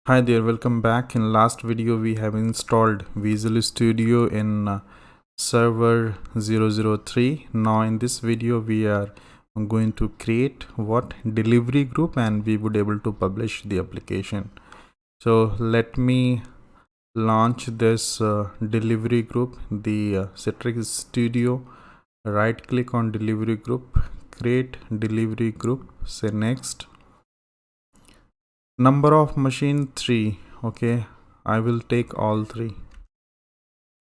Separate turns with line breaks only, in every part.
Hi there, welcome back. In last video we have installed Visual Studio in server 003. Now in this video we are going to create what delivery group, and we would able to publish the application. So let me launch this delivery group, the Citrix Studio. Right click on delivery group, create delivery group, say next. Number of machine 3. Okay, I will take all 3,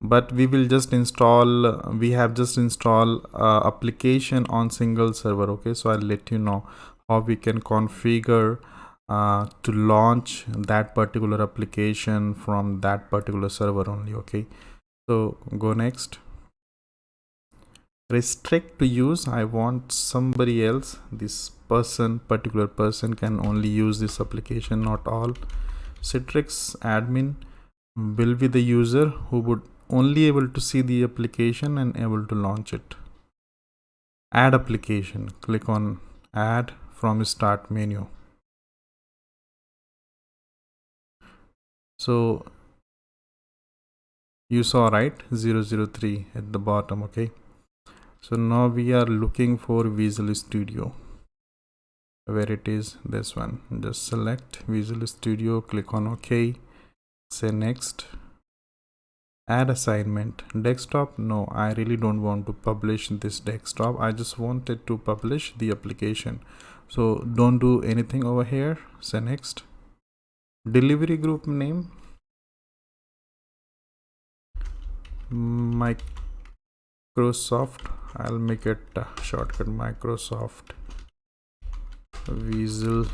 but we will just install we have just installed application on single server. Okay, so I'll let you know how we can configure to launch that particular application from that particular server only. Okay, so go next. Restrict to use, I want somebody else, this particular person can only use this application, not all. Citrix admin will be the user who would only able to see the application and able to launch it. Add application, click on add from start menu. So you saw, right, 003 at the bottom. Okay, so now we are looking for Visual Studio. Where it is, this one. Just select Visual Studio, click on OK, say next. Add assignment. Desktop, no, I really don't want to publish this desktop. I just wanted to publish the application, so don't do anything over here. Say next. Delivery group name, Microsoft. I'll make it shortcut Microsoft Visual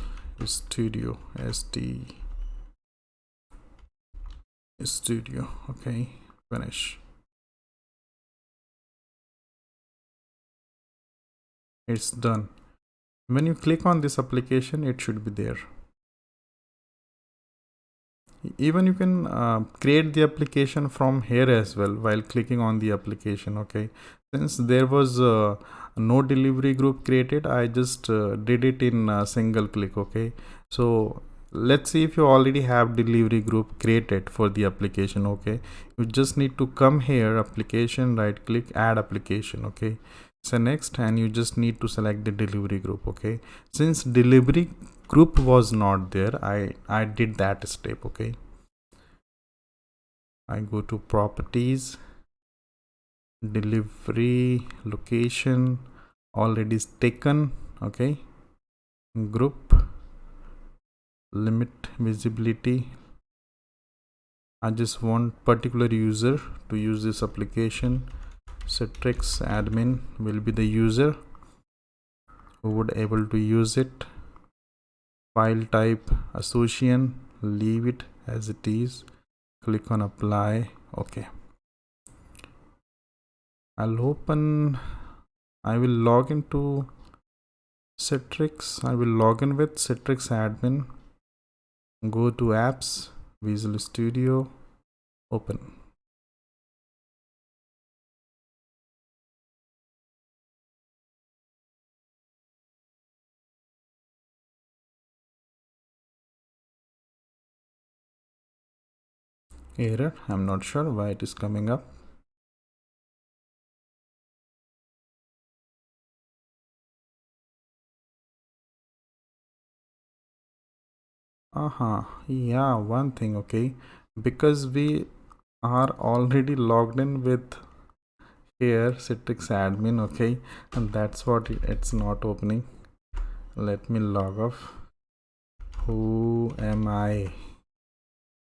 Studio, Studio. Okay, finish. It's done. When you click on this application, it should be there. Even you can create the application from here as well while clicking on the application. Okay, since there was no delivery group created, I just did it in a single click. Okay, so let's see if you already have delivery group created for the application. Okay, you just need to come here, application, right click, add application. Okay, so next, and you just need to select the delivery group. Okay, since delivery group was not there, I did that step. Okay, I go to properties, delivery location already is taken. Okay, group, limit visibility, I just want particular user to use this application. Citrix admin will be the user who would able to use it. File type association, leave it as it is, click on apply. Okay, I'll open, I will log into Citrix. I will log in with Citrix admin, go to apps, Visual Studio, open. Error, I'm not sure why it is coming up. Yeah, one thing. Okay, because we are already logged in with here Citrix admin. Okay, and that's what it's not opening. Let me log off. Who am I?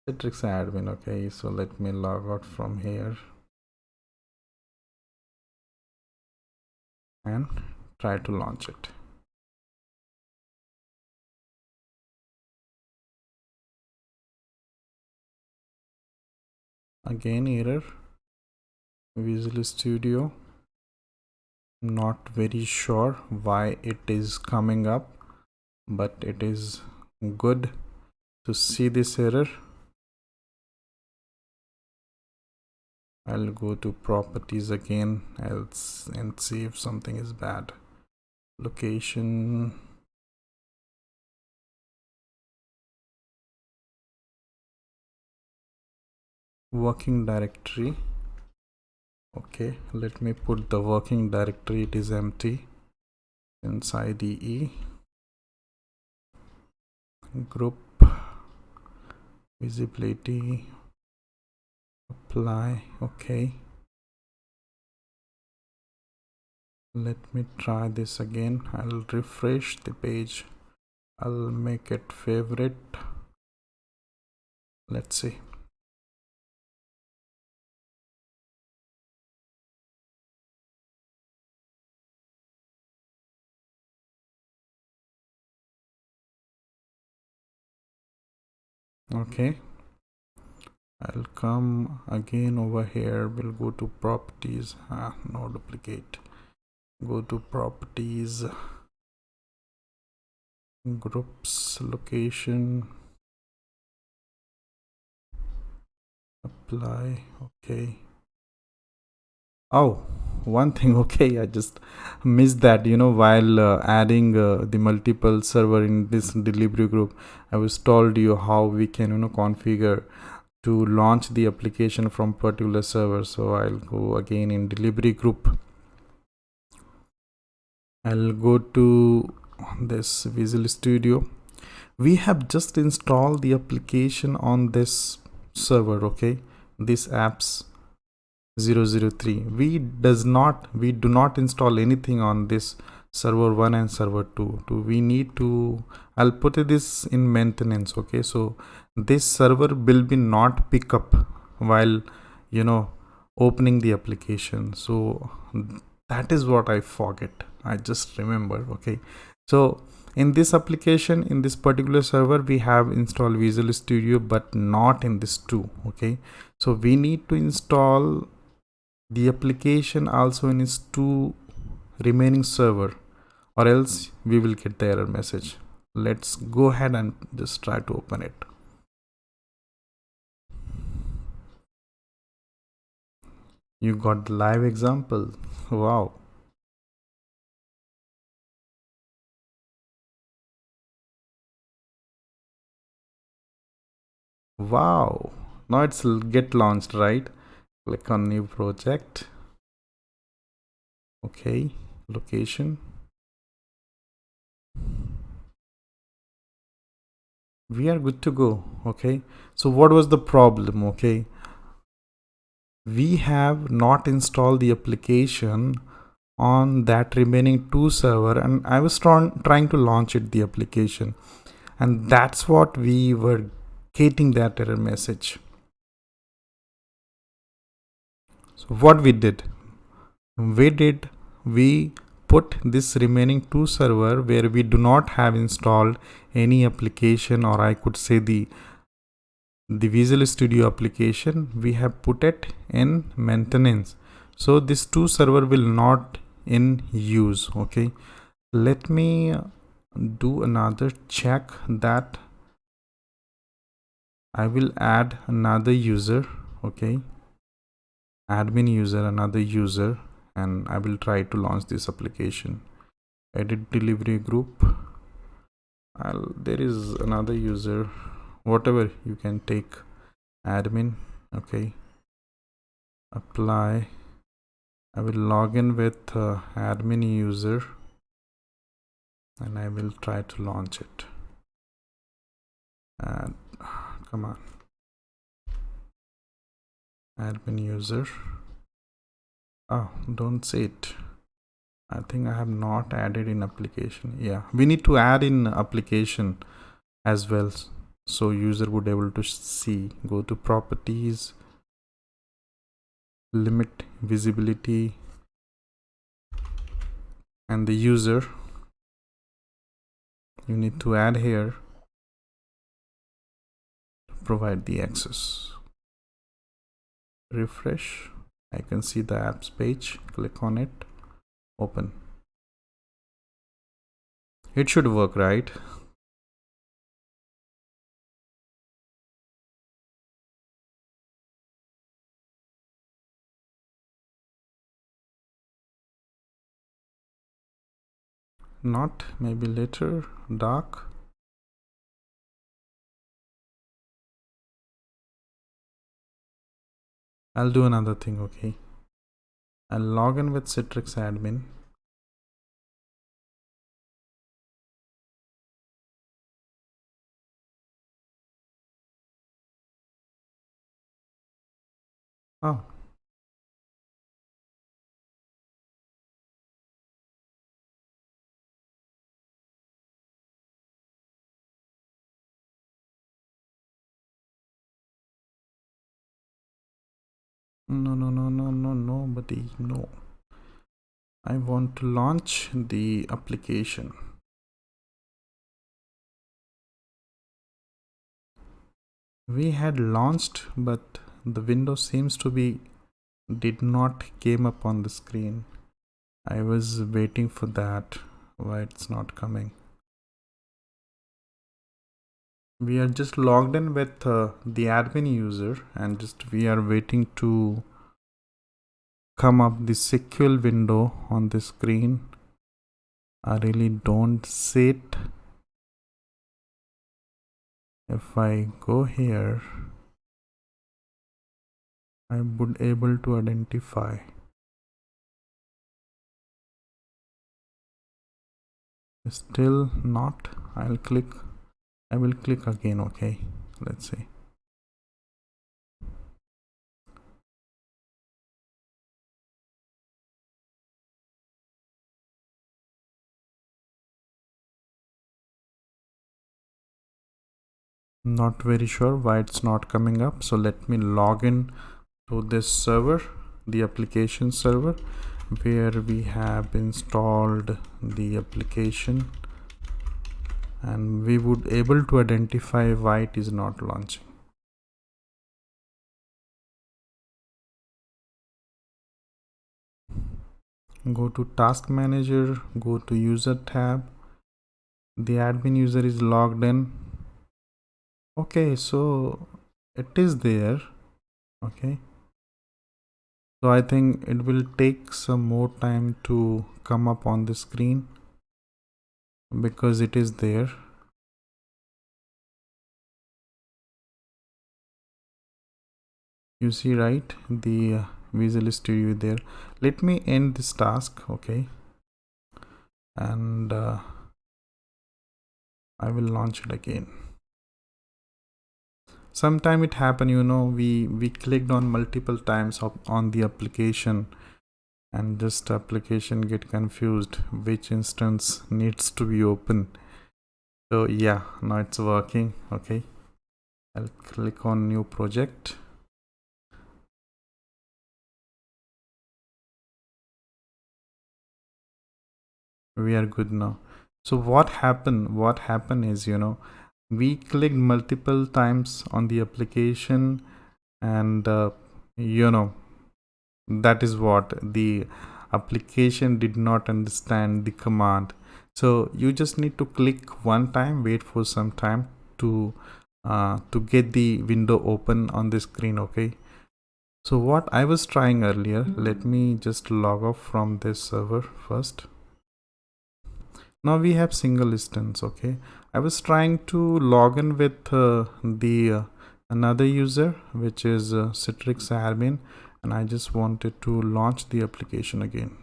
Citrix admin. Okay, so let me log out from here and try to launch it. Again error. Visual Studio, not very sure why it is coming up, but it is good to see this error. I'll go to properties again else and see if something is bad. Location, working directory. Okay, let me put the working directory, it is empty. Inside IDE group visibility apply. Okay, let me try this again. I'll refresh the page, I'll make it favorite. Let's see. Okay, I'll come again over here. We'll go to properties. No duplicate. Go to properties, groups, location, apply. Okay. Oh, one thing. Okay, I just missed that. While adding the multiple server in this delivery group, I was told you how we can configure to launch the application from particular server. So I'll go again in delivery group. I'll go to this Visual Studio. We have just installed the application on this server. Okay, this apps 003. We do not install anything on this server 1 and server 2. We need to, I'll put this in maintenance. Okay, so this server will be not pick up while opening the application. So that is what I forget. I just remember. Okay, so in this application, in this particular server, we have installed Visual Studio, but not in this 2. Okay, so we need to install the application also in its 2 remaining server, or else we will get the error message. Let's go ahead and just try to open it. You got the live example. Wow. Wow, now it's get launched, right? Click on new project. Okay, location. We are good to go. Okay, so what was the problem? Okay, we have not installed the application on that remaining 2 server, and I was trying to launch it, the application, and that's what we were getting that error message. So what we did, we put this remaining 2 server where we do not have installed any application, or I could say the Visual Studio application, we have put it in maintenance. So this 2 server will not in use. Okay, let me do another check that I will add another user. Okay, admin user, another user, and I will try to launch this application. Edit delivery group. There is another user, whatever you can take, admin. Okay, apply. I will log in with admin user, and I will try to launch it. And come on, admin user. Oh, don't say it. I think I have not added in application. Yeah, we need to add in application as well, so user would able to see. Go to properties, limit visibility, and the user you need to add here to provide the access. Refresh. I can see the apps page. Click on it, open. It should work, right? Not, maybe later. Dark. I'll do another thing. Okay, I'll log in with Citrix admin. Oh, no, nobody, no. I want to launch the application. We had launched, but the window seems to be did not came up on the screen. I was waiting for that. Why it's not coming? We are just logged in with the admin user, and just we are waiting to come up the SQL window on the screen. I really don't see it. If I go here, I would able to identify. Still not. I will click again. Okay, let's see. Not very sure why it's not coming up, so let me log in to this server, the application server, where we have installed the application, and we would able to identify why it is not launching. Go to task manager, go to user tab. The admin user is logged in. Okay, so it is there. Okay, so I think it will take some more time to come up on the screen because it is there. You see, right, the Visual Studio there. Let me end this task. Okay, and I will launch it again. Sometime it happened, you know, we clicked on multiple times on the application, and just application get confused which instance needs to be open. So yeah, now it's working. Okay, I'll click on new project. We are good now. So what happened is, you know, we clicked multiple times on the application, and you know, that is what the application did not understand the command. So you just need to click one time, wait for some time to get the window open on the screen. Okay, so what I was trying earlier, let me just log off from this server first. Now we have single instance. Okay, I was trying to log in with the another user, which is Citrix admin, and I just wanted to launch the application again.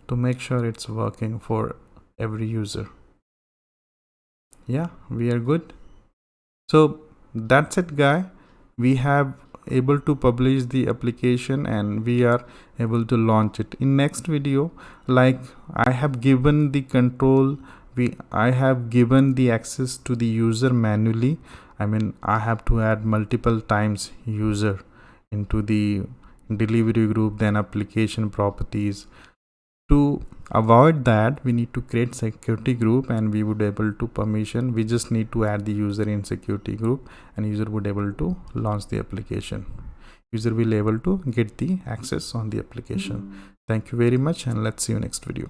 To make sure it's working for every user. Yeah, we are good. So that's it, guy. We have able to publish the application, and we are able to launch it in next video. Like, I have given the control, I have given the access to the user manually. I mean, I have to add multiple times user into the delivery group, then application properties. To avoid that, we need to create security group, and we would able to permission. We just need to add the user in security group, and user would able to launch the application. User will able to get the access on the application. Thank you very much, and let's see you next video.